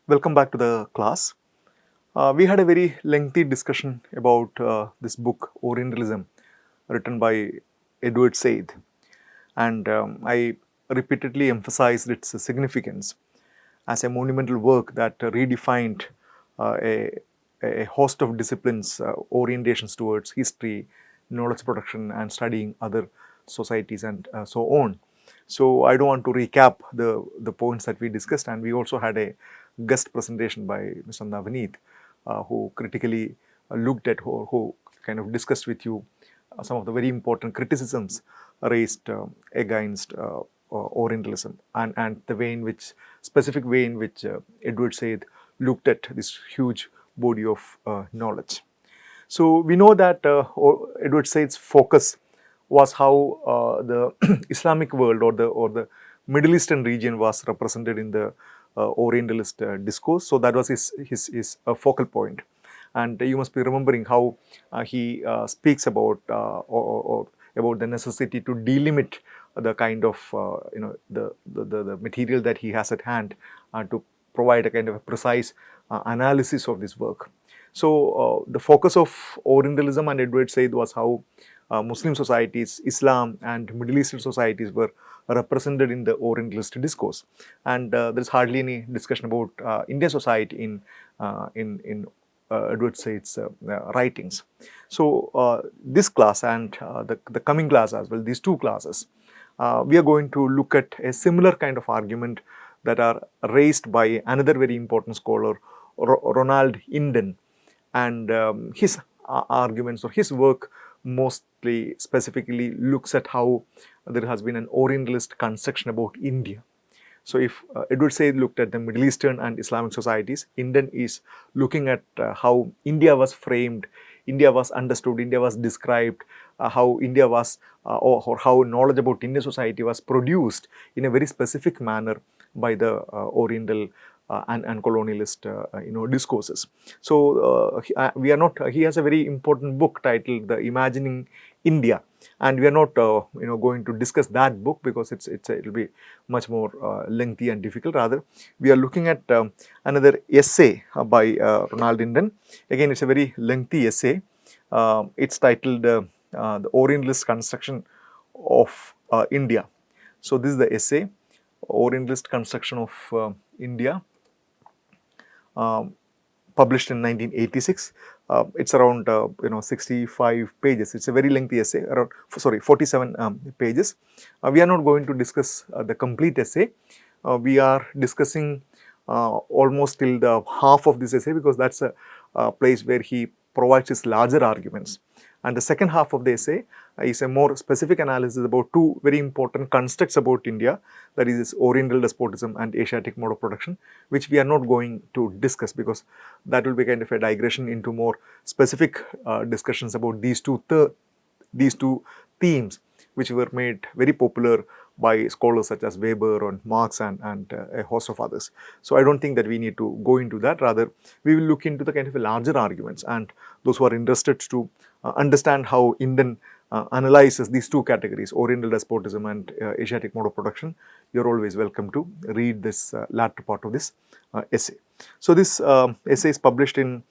Welcome back to the class. We had a very lengthy discussion about this book, Orientalism, written by Edward Said, and I repeatedly emphasized its significance as a monumental work that redefined uh, a, a host of disciplines, orientations towards history, knowledge production, and studying other societies and so on. So I don't want to recap the points that we discussed, and we also had a guest presentation by Mr. Navneet, who critically looked at who kind of discussed with you some of the very important criticisms raised against Orientalism and the way in which specific way in which Edward Said looked at this huge body of knowledge. So we know that Edward Said's focus was how the Islamic world or the Middle Eastern region was represented in the Orientalist discourse. So that was his focal point. And you must be remembering how he speaks about or about the necessity to delimit the kind of the material that he has at hand to provide a kind of a precise analysis of this work. So the focus of Orientalism and Edward Said was how Muslim societies, Islam and Middle Eastern societies were represented in the Orientalist discourse, and there is hardly any discussion about Indian society in Edward Said's writings. So this class and the coming class as well, these two classes, we are going to look at a similar kind of argument that are raised by another very important scholar, Ronald Inden, and his arguments or his work mostly specifically looks at how there has been an Orientalist construction about India. So if Edward Said looked at the Middle Eastern and Islamic societies, Indian is looking at how India was framed, India was understood, India was described, how India was or how knowledge about Indian society was produced in a very specific manner by the Oriental and colonialist discourses. So we are not. He has a very important book titled "The Imagining India," and we are not going to discuss that book because it'll be much more lengthy and difficult. Rather, we are looking at another essay by Ronald Inden. Again, it's a very lengthy essay. It's titled "The Orientalist Construction of India." So this is the essay, Orientalist Construction of India, published in 1986. It's around 65 pages. It's a very lengthy essay, around 47 pages. We are not going to discuss the complete essay. We are discussing almost till the half of this essay because that's a place where he provides his larger arguments. And the second half of the essay is a more specific analysis about two very important constructs about India, that is Oriental despotism and Asiatic mode of production, which we are not going to discuss because that will be kind of a digression into more specific discussions about these two themes, which were made very popular by scholars such as Weber and Marx and a host of others. So I don't think that we need to go into that. Rather, we will look into the kind of larger arguments, and those who are interested to understand how Indian analyzes these two categories, Oriental despotism and Asiatic mode of production, you're always welcome to read this latter part of this essay. So this essay is published in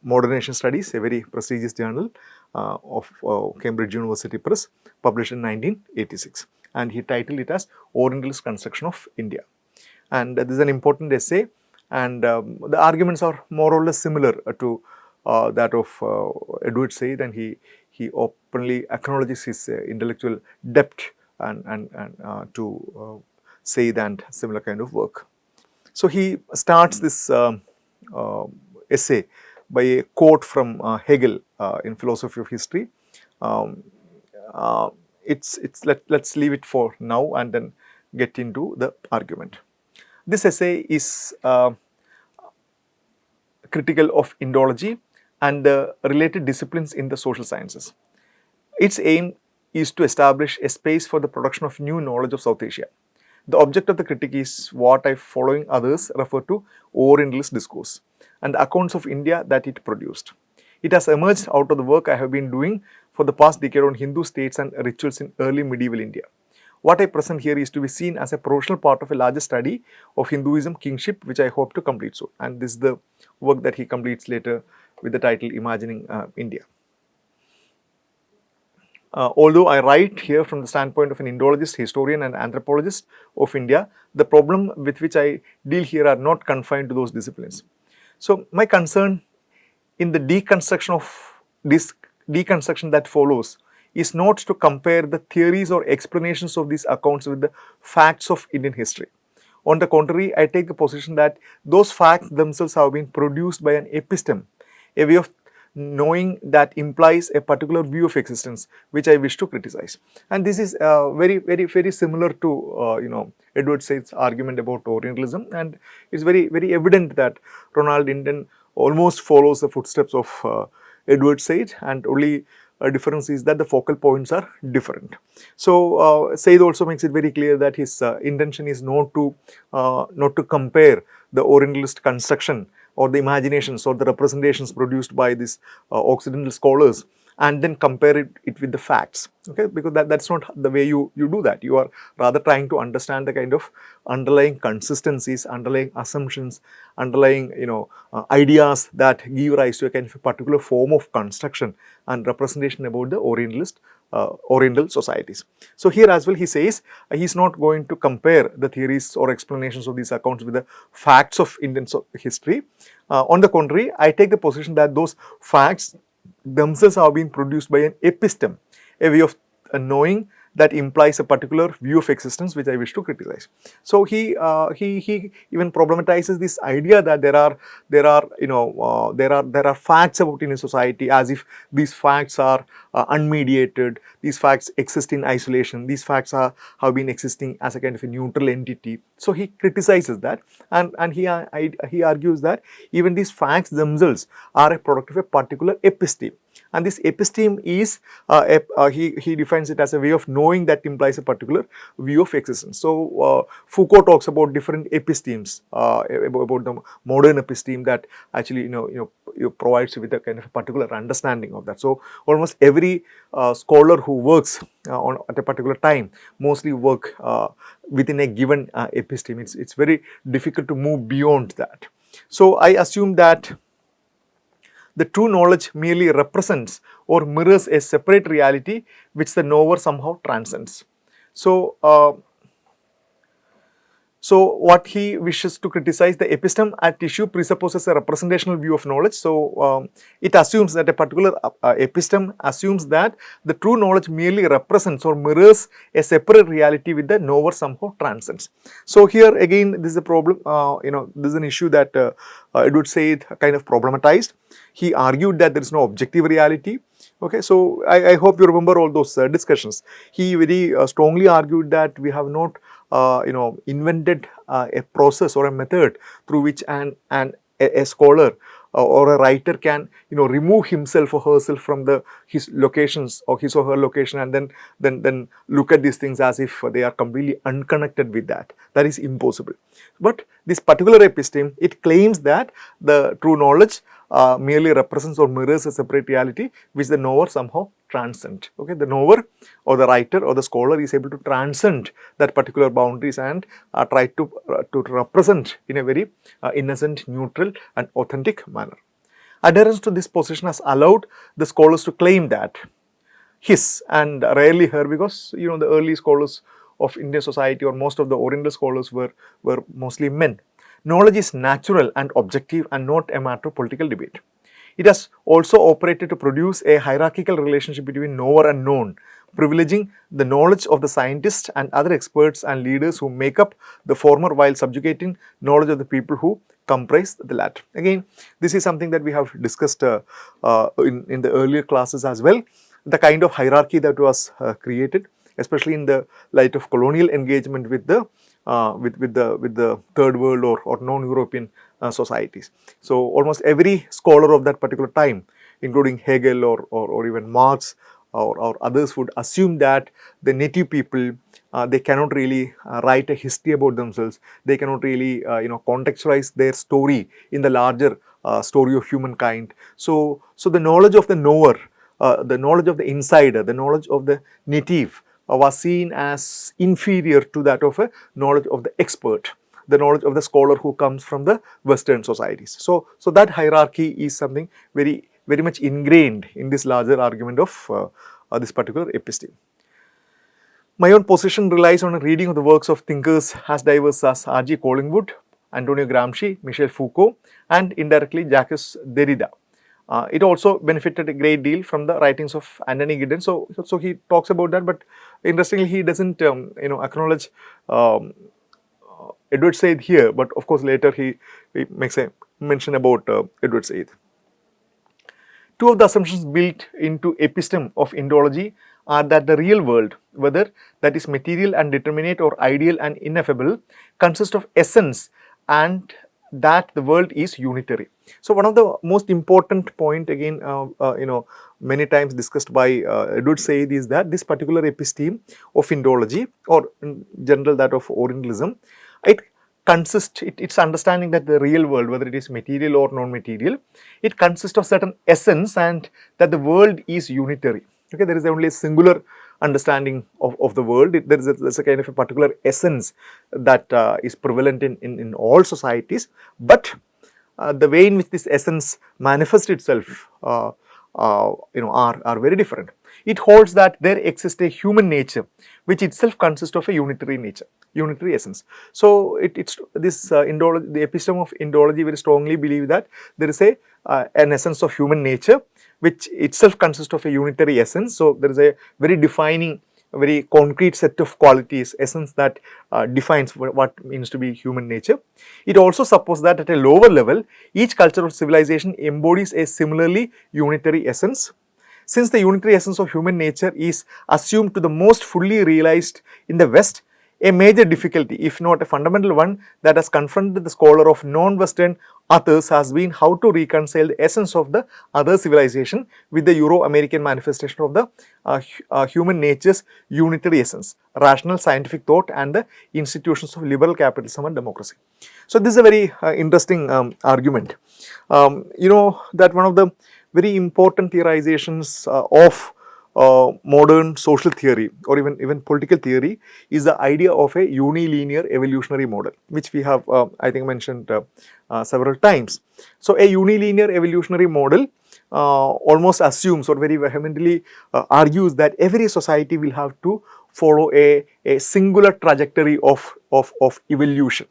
Modern Asian Studies, a very prestigious journal of Cambridge University Press, published in 1986. And he titled it as Orientalist Construction of India. And this is an important essay, and the arguments are more or less similar to that of Edward Said, and he openly acknowledges his intellectual depth and to Said and similar kind of work. So he starts this essay by a quote from Hegel in Philosophy of History. Let's leave it for now and then get into the argument. This essay is critical of Indology and the related disciplines in the social sciences. Its aim is to establish a space for the production of new knowledge of South Asia. The object of the critique is what I, following others, refer to Orientalist discourse and the accounts of India that it produced. It has emerged out of the work I have been doing for the past decade on Hindu states and rituals in early medieval India. what I present here is to be seen as a professional part of a larger study of Hinduism kingship, which I hope to complete soon. And this is the work that he completes later with the title Imagining India. Although I write here from the standpoint of an Indologist, historian and anthropologist of India, the problem with which I deal here are not confined to those disciplines. So my concern in the deconstruction of this deconstruction that follows is not to compare the theories or explanations of these accounts with the facts of Indian history. On the contrary, I take the position that those facts themselves have been produced by an episteme, a way of knowing that implies a particular view of existence, which I wish to criticize. And this is very similar to Edward Said's argument about Orientalism, and it's very evident that Ronald Inden almost follows the footsteps of Edward Said, and only difference is that the focal points are different. So Said also makes it very clear that his intention is not to compare the Orientalist construction or the imaginations or the representations produced by these Occidental scholars and then compare it with the facts, okay, because that's not the way you do that. You are rather trying to understand the kind of underlying consistencies, underlying assumptions, underlying ideas that give rise to a kind of a particular form of construction and representation about the Oriental societies. So here as well he says he is not going to compare the theories or explanations of these accounts with the facts of Indian history. On the contrary, I take the position that those facts themselves have been produced by an episteme, a way of knowing that implies a particular view of existence, which I wish to criticize. So he even problematizes this idea that there are facts about Indian society, as if these facts are unmediated, these facts exist in isolation, these facts have been existing as a kind of a neutral entity. So he criticizes that, and he argues that even these facts themselves are a product of a particular episteme. And this episteme is, he defines it as a way of knowing that implies a particular view of existence. So Foucault talks about different epistemes, about the modern episteme that actually provides you with a kind of a particular understanding of that. So almost every scholar who works at a particular time mostly work within a given episteme. It's very difficult to move beyond that. So I assume that the true knowledge merely represents or mirrors a separate reality which the knower somehow transcends. So what he wishes to criticize, the episteme at issue presupposes a representational view of knowledge. So it assumes that a particular episteme assumes that the true knowledge merely represents or mirrors a separate reality with the knower somehow transcends. So here again, this is a problem, this is an issue that Edward Said kind of problematized. He argued that there is no objective reality. Okay, so I hope you remember all those discussions. He very strongly argued that we have not invented a process or a method through which a scholar or a writer can remove himself or herself from his locations or his or her location and then look at these things as if they are completely unconnected with that. That is impossible. But this particular episteme, it claims that the true knowledge merely represents or mirrors a separate reality which the knower somehow transcends. Okay, the knower or the writer or the scholar is able to transcend that particular boundaries and try to represent in a very innocent, neutral and authentic manner. Adherence to this position has allowed the scholars to claim that his and rarely her, because the early scholars of Indian society or most of the Oriental scholars were mostly men. Knowledge is natural and objective and not a matter of political debate. It has also operated to produce a hierarchical relationship between knower and known, privileging the knowledge of the scientists and other experts and leaders who make up the former while subjugating knowledge of the people who comprise the latter. Again, this is something that we have discussed in the earlier classes as well. The kind of hierarchy that was created, especially in the light of colonial engagement with the third world or non-European societies. So almost every scholar of that particular time, including Hegel or even Marx or others, would assume that the native people, they cannot really write a history about themselves. They cannot really contextualize their story in the larger story of humankind. So the knowledge of the knower, the knowledge of the insider, the knowledge of the native was seen as inferior to that of a knowledge of the expert, the knowledge of the scholar who comes from the Western societies. So that hierarchy is something very much ingrained in this larger argument of this particular episteme. My own position relies on a reading of the works of thinkers as diverse as R.G. Collingwood, Antonio Gramsci, Michel Foucault, and indirectly Jacques Derrida. It also benefited a great deal from the writings of Anthony Giddens. So he talks about that, but interestingly, he doesn't acknowledge Edward Said here. But of course, later he makes a mention about Edward Said. Two of the assumptions built into episteme of Indology are that the real world, whether that is material and determinate or ideal and ineffable, consists of essence and that the world is unitary. So one of the most important point, again, many times discussed by Edward Said, is that this particular episteme of Indology, or in general that of Orientalism, it's understanding that the real world, whether it is material or non-material, it consists of certain essence and that the world is unitary. Okay, there is only a singular understanding of the world. There's a kind of a particular essence that is prevalent in all societies, but the way in which this essence manifests itself are very different. It holds that there exists a human nature which itself consists of a unitary nature, unitary essence. So it's this the episteme of Indology very strongly believe that there is an essence of human nature which itself consists of a unitary essence. So there is a very defining, a very concrete set of qualities, essence that defines what means to be human nature. It also supposes that at a lower level, each culture or civilization embodies a similarly unitary essence. Since the unitary essence of human nature is assumed to the most fully realized in the West, a major difficulty, if not a fundamental one, that has confronted the scholar of non-Western authors has been how to reconcile the essence of the other civilization with the Euro-American manifestation of the human nature's unitary essence, rational scientific thought and the institutions of liberal capitalism and democracy. So this is a very interesting argument. That one of the very important theorizations of modern social theory or even political theory is the idea of a unilinear evolutionary model, which we have I think mentioned several times. So a unilinear evolutionary model almost assumes or very vehemently argues that every society will have to follow a singular trajectory of evolution.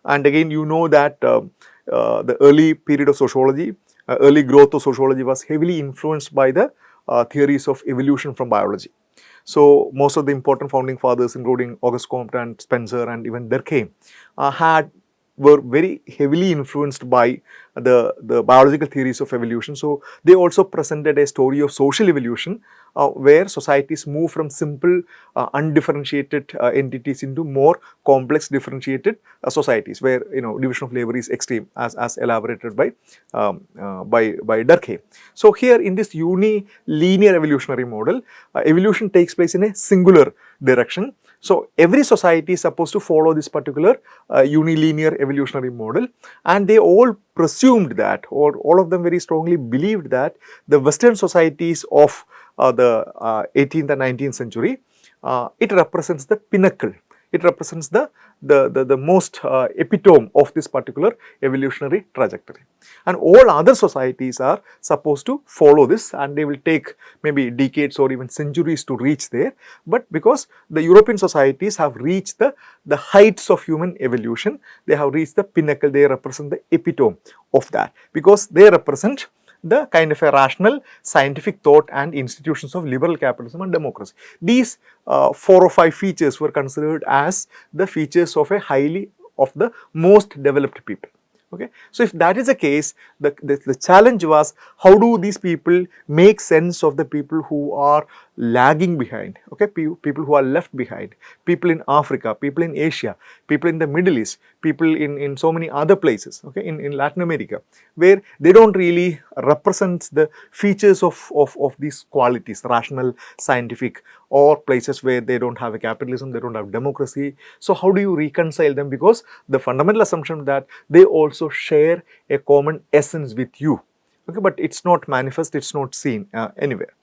And again, that the early period of sociology, early growth of sociology was heavily influenced by the theories of evolution from biology. So most of the important founding fathers, including Auguste Comte and Spencer and even Durkheim, were very heavily influenced by the biological theories of evolution. So they also presented a story of social evolution where societies move from simple undifferentiated entities into more complex differentiated societies where division of labor is extreme, as elaborated by Durkheim. So here in this unilinear evolutionary model, evolution takes place in a singular direction. So every society is supposed to follow this particular unilinear evolutionary model, and they all presumed that, or all of them very strongly believed that the Western societies of the 18th and 19th century, it represents the pinnacle. It represents the most epitome of this particular evolutionary trajectory. And all other societies are supposed to follow this, and they will take maybe decades or even centuries to reach there. But because the European societies have reached the heights of human evolution, they have reached the pinnacle, they represent the epitome of that, because they represent the kind of a rational scientific thought and institutions of liberal capitalism and democracy. These 4 or 5 features were considered as the features of the most developed people. Okay, so if that is the case, the challenge was, how do these people make sense of the people who are lagging behind, okay, people who are left behind, people in Africa, people in Asia, people in the Middle East, people in so many other places, okay, in Latin America, where they don't really represent the features of these qualities, rational, scientific, or places where they don't have a capitalism, they don't have democracy. So how do you reconcile them? Because the fundamental assumption that they also share a common essence with you, okay, but it's not manifest, it's not seen anywhere.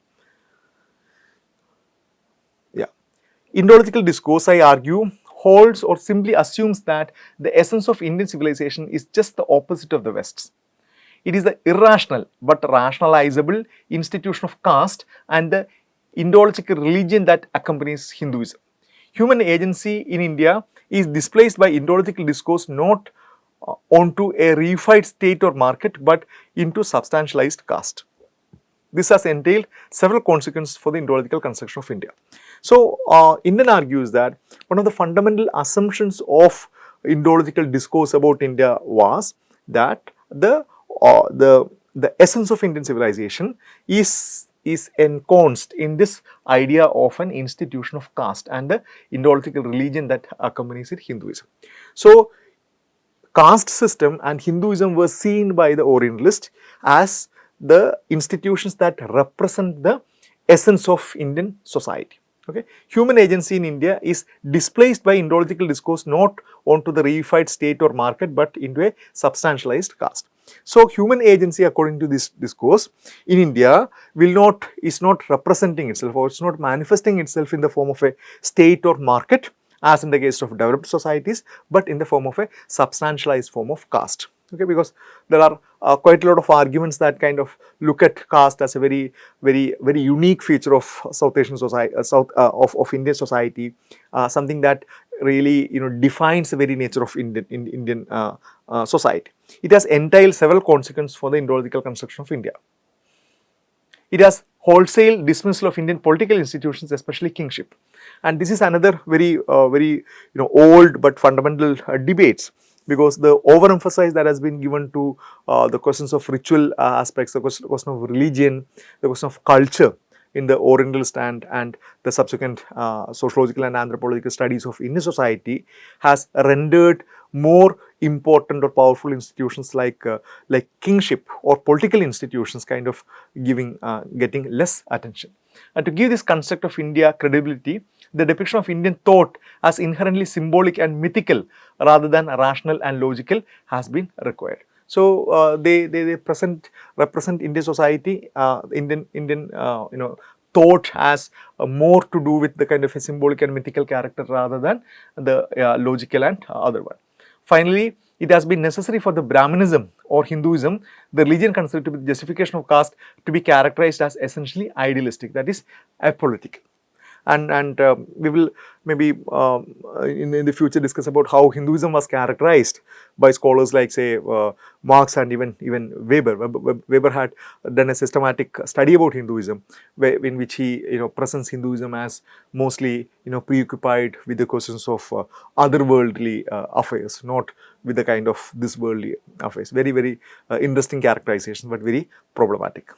Yeah. Indological discourse, I argue, holds or simply assumes that the essence of Indian civilization is just the opposite of the West's. It is the irrational but rationalizable institution of caste and the Indological religion that accompanies Hinduism. Human agency in India is displaced by Indological discourse not onto a reified state or market but into substantialized caste. This has entailed several consequences for the Indological construction of India. So, Inden argues that one of the fundamental assumptions of Indological discourse about India was that the essence of Indian civilization is ensconced in this idea of an institution of caste and the Indological religion that accompanies it, Hinduism. So, caste system and Hinduism were seen by the Orientalist as the institutions that represent the essence of Indian society. Okay. Human agency in India is displaced by Indological discourse not onto the reified state or market but into a substantialized caste. So, human agency according to this discourse in India is not representing itself or it's not manifesting itself in the form of a state or market as in the case of developed societies, but in the form of a substantialized form of caste. Okay, because there are quite a lot of arguments that kind of look at caste as a very unique feature of South Asian society, of Indian society, something that really defines the very nature of Indian society. It has entailed several consequences for the Indological construction of India. It has wholesale dismissal of Indian political institutions, especially kingship. And this is another very old but fundamental debates, because the overemphasis that has been given to the questions of ritual aspects, the question of religion, the question of culture in the Orientalist and the subsequent sociological and anthropological studies of Indian society has rendered more important or powerful institutions like kingship or political institutions kind of getting less attention. And to give this construct of India credibility, the depiction of Indian thought as inherently symbolic and mythical rather than rational and logical has been required. So, they represent Indian society, Indian thought has more to do with the kind of a symbolic and mythical character rather than the logical and other one. Finally, it has been necessary for the Brahmanism or Hinduism, the religion considered to be the justification of caste, to be characterized as essentially idealistic, that is apolitical. And we will maybe in the future discuss about how Hinduism was characterized by scholars like say Marx and even Weber. Weber had done a systematic study about Hinduism, in which he presents Hinduism as mostly preoccupied with the questions of otherworldly affairs, not with the kind of this worldly affairs. Very interesting characterization, but very problematic.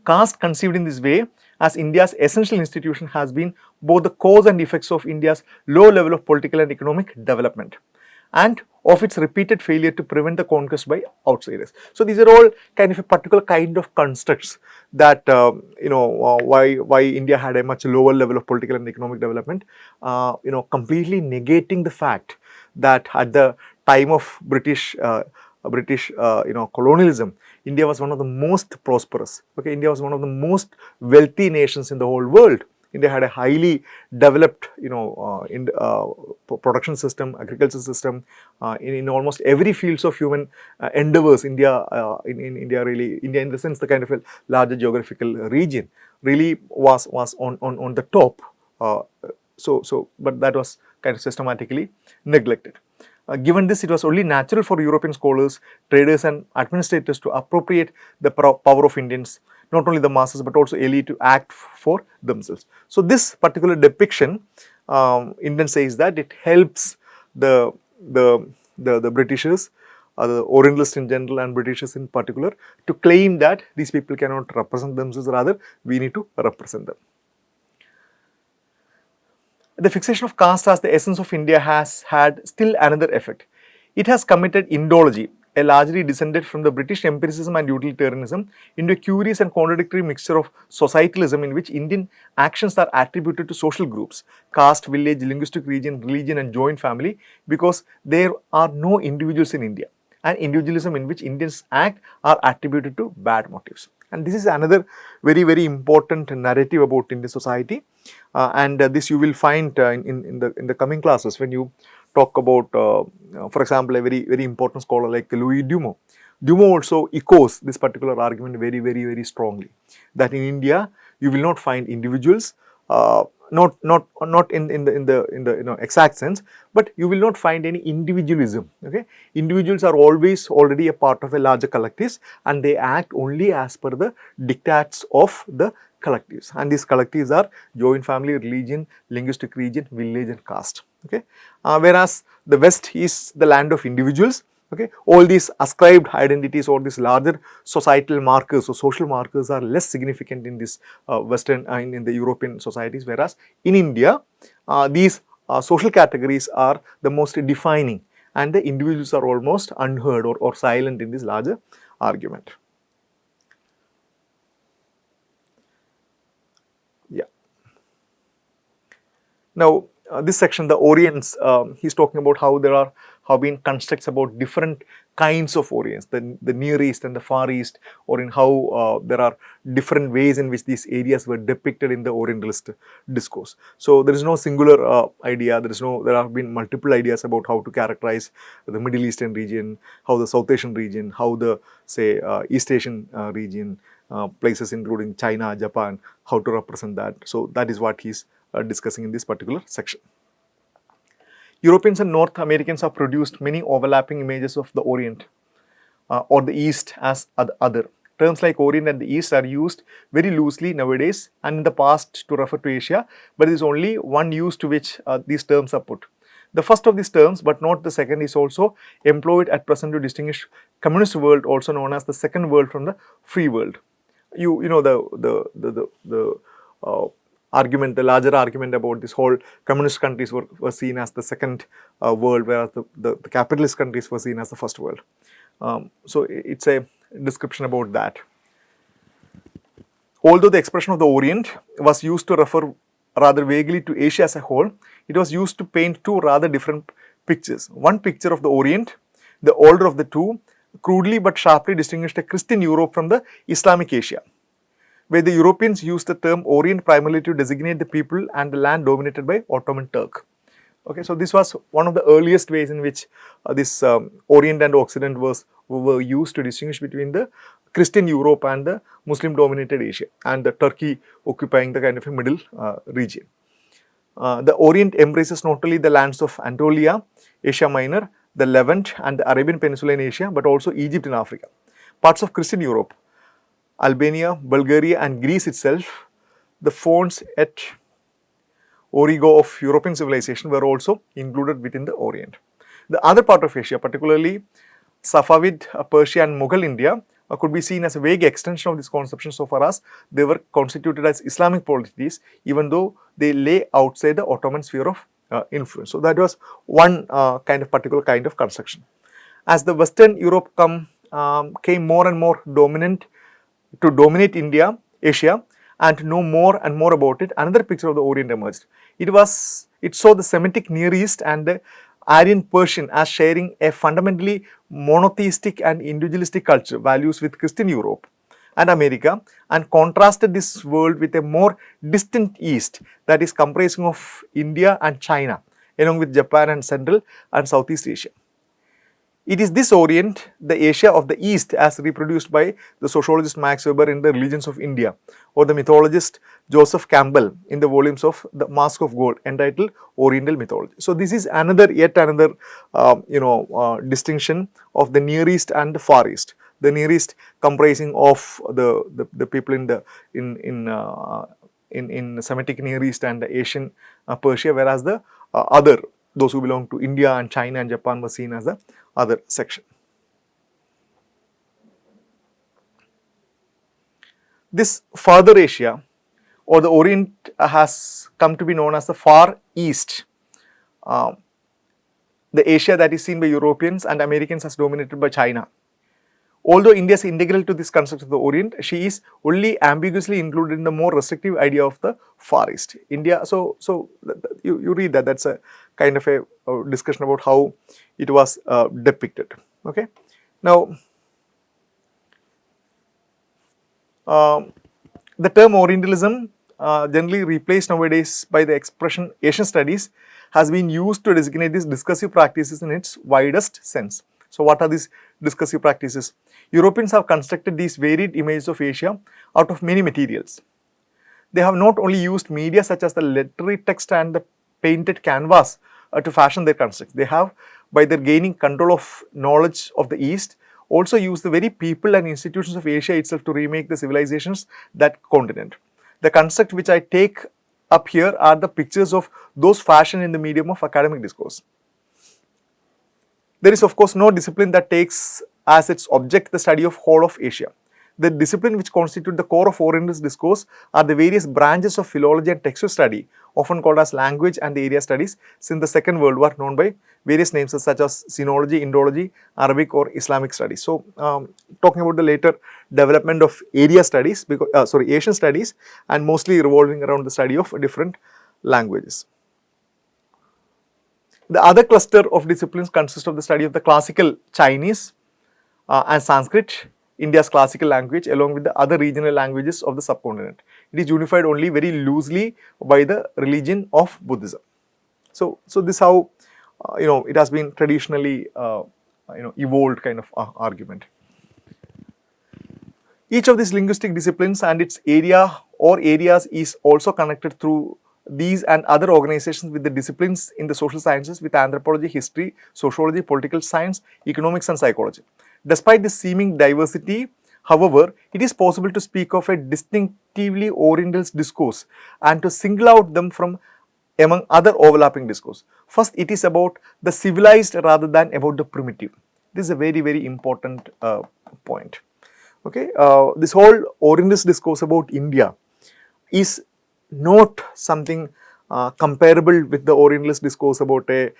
Caste conceived in this way as India's essential institution has been both the cause and effects of India's low level of political and economic development and of its repeated failure to prevent the conquest by outsiders. So, these are all kind of a particular kind of constructs that why India had a much lower level of political and economic development, completely negating the fact that at the time of British colonialism, India was one of the most prosperous. Okay, India was one of the most wealthy nations in the whole world. India had a highly developed, production system, agriculture system, in almost every fields of human endeavors. India in the sense the kind of a larger geographical region, really was on the top. But that was kind of systematically neglected. Given this, it was only natural for European scholars, traders and administrators to appropriate the power of Indians, not only the masses but also elite, to act for themselves. So, this particular depiction, Inden says that it helps the Britishers, the Orientalists in general and Britishers in particular, to claim that these people cannot represent themselves, rather we need to represent them. The fixation of caste as the essence of India has had still another effect. It has committed Indology, a largely descended from the British empiricism and utilitarianism, into a curious and contradictory mixture of societalism in which Indian actions are attributed to social groups, caste, village, linguistic region, religion and joint family, because there are no individuals in India. and individualism in which Indians act are attributed to bad motives. And this is another very important narrative about Indian society, and this you will find in the coming classes when you talk about, for example, a very important scholar like Louis Dumont. Dumont also echoes this particular argument very strongly, that in India you will not find individuals, not in the exact sense, but you will not find any individualism. Okay, individuals are always already a part of a larger collectives, and they act only as per the dictats of the collectives, and these collectives are joint family, religion, linguistic region, village and caste. Okay, whereas the West is the land of individuals. Okay, all these ascribed identities or these larger societal markers or social markers are less significant in this Western in the European societies, whereas in India these social categories are the most defining, and the individuals are almost unheard or silent in this larger argument. Yeah. Now, this section, the Orients, he's talking about how there have been constructs about different kinds of Orients, the Near East and the Far East, or in how there are different ways in which these areas were depicted in the Orientalist discourse. So there is no singular idea. There have been multiple ideas about how to characterize the Middle Eastern region, how the South Asian region, how the say East Asian region, places including China, Japan, how to represent that. So that is what he's discussing in this particular section. Europeans and North Americans have produced many overlapping images of the Orient or the East as other. Terms like Orient and the East are used very loosely nowadays and in the past to refer to Asia, but there is only one use to which these terms are put. The first of these terms, but not the second, is also employed at present to distinguish communist world, also known as the second world, from the free world. You know the argument, the larger argument about this whole communist countries were seen as the second world, whereas the capitalist countries were seen as the first world. So it's a description about that. Although the expression of the Orient was used to refer rather vaguely to Asia as a whole, it was used to paint two rather different pictures. One picture of the Orient, the older of the two, crudely but sharply distinguished a Christian Europe from the Islamic Asia, where the Europeans used the term Orient primarily to designate the people and the land dominated by Ottoman Turk. Okay, so this was one of the earliest ways in which this Orient and Occident were used to distinguish between the Christian Europe and the Muslim dominated Asia, and the Turkey occupying the kind of a middle region. The Orient embraces not only the lands of Anatolia, Asia Minor, the Levant and the Arabian Peninsula in Asia, but also Egypt in Africa. Parts of Christian Europe, Albania, Bulgaria and Greece itself, the Fonts et Origo of European civilization were also included within the Orient. The other part of Asia, particularly Safavid, Persia and Mughal India, could be seen as a vague extension of this conception so far as they were constituted as Islamic polities, even though they lay outside the Ottoman sphere of influence. So that was one particular kind of construction. As the Western Europe came more and more dominant to dominate Asia, and to know more and more about it, another picture of the Orient emerged. It saw the Semitic Near East and the Aryan Persian as sharing a fundamentally monotheistic and individualistic culture values with Christian Europe and America, and contrasted this world with a more distant East that is comprising of India and China, along with Japan and Central and Southeast Asia. It is this Orient, the Asia of the East, as reproduced by the sociologist Max Weber in The Religions of India, or the mythologist Joseph Campbell in the volumes of The Mask of Gold entitled Oriental Mythology. So this is yet another distinction of the Near East and the Far East. The Near East comprising of the people in Semitic Near East and the Asian Persia, whereas the those who belong to India and China and Japan were seen as the other section. This further Asia or the Orient has come to be known as the Far East. The Asia that is seen by Europeans and Americans as dominated by China. Although India is integral to this concept of the Orient, she is only ambiguously included in the more restrictive idea of the Far East. India, so you read that's a kind of a discussion about how it was depicted. Okay, Now, the term Orientalism, generally replaced nowadays by the expression Asian studies, has been used to designate these discursive practices in its widest sense. So, what are these discursive practices? Europeans have constructed these varied images of Asia out of many materials. They have not only used media such as the literary text and the painted canvas to fashion their constructs. They have, by their gaining control of knowledge of the East, also used the very people and institutions of Asia itself to remake the civilizations that continent. The construct which I take up here are the pictures of those fashioned in the medium of academic discourse. There is of course no discipline that takes as its object the study of whole of Asia. The discipline which constitute the core of Orientalist discourse are the various branches of philology and textual study, often called as language and area studies, since the Second World War, known by various names such as Sinology, Indology, Arabic or Islamic studies. So, talking about the later development of area studies, because Asian studies, and mostly revolving around the study of different languages. The other cluster of disciplines consists of the study of the classical Chinese and Sanskrit, India's classical language, along with the other regional languages of the subcontinent. It is unified only very loosely by the religion of Buddhism. So this is how it has been traditionally evolved kind of argument. Each of these linguistic disciplines and its area or areas is also connected through these and other organizations with the disciplines in the social sciences, with anthropology, history, sociology, political science, economics and psychology. Despite this seeming diversity, however, it is possible to speak of a distinctively Orientalist discourse and to single out them from among other overlapping discourse. First, it is about the civilized rather than about the primitive. This is a very, very important point. Okay, this whole Orientalist discourse about India is not something comparable with the Orientalist discourse about a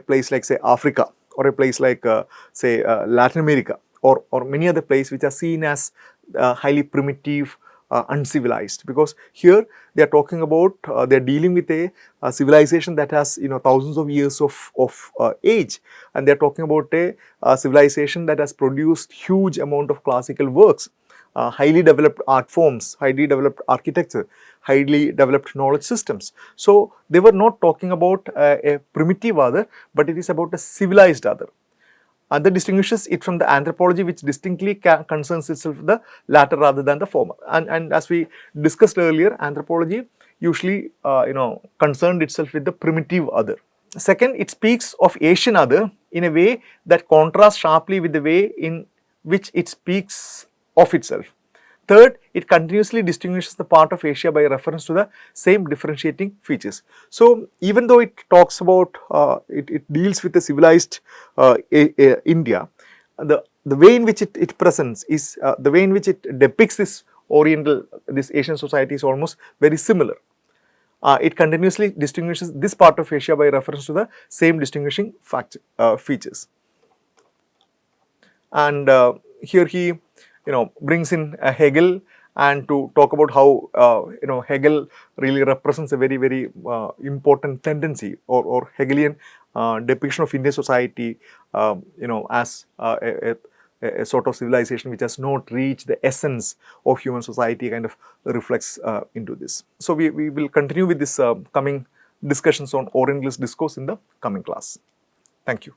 place like say Africa, or a place like say Latin America, or many other places which are seen as highly primitive, uncivilized, because here they are talking about they are dealing with a civilization that has thousands of years of age, and they are talking about a civilization that has produced huge amount of classical works, highly developed art forms, highly developed architecture, highly developed knowledge systems. So they were not talking about a primitive other, but it is about a civilized other. And that distinguishes it from the anthropology, which distinctly concerns itself with the latter rather than the former. And as we discussed earlier, anthropology usually concerned itself with the primitive other. Second, it speaks of Asian other in a way that contrasts sharply with the way in which it speaks of itself. Third, it continuously distinguishes the part of Asia by reference to the same differentiating features. So, even though it talks about, it deals with the civilized India, the way in which it presents is, the way in which it depicts this this Asian society is almost very similar. It continuously distinguishes this part of Asia by reference to the same distinguishing features. And here he brings in Hegel, and to talk about how Hegel really represents a very, very important tendency or Hegelian depiction of Indian society as a sort of civilization which has not reached the essence of human society, kind of reflects into this. So we will continue with this coming discussions on Orientalist discourse in the coming class. Thank you.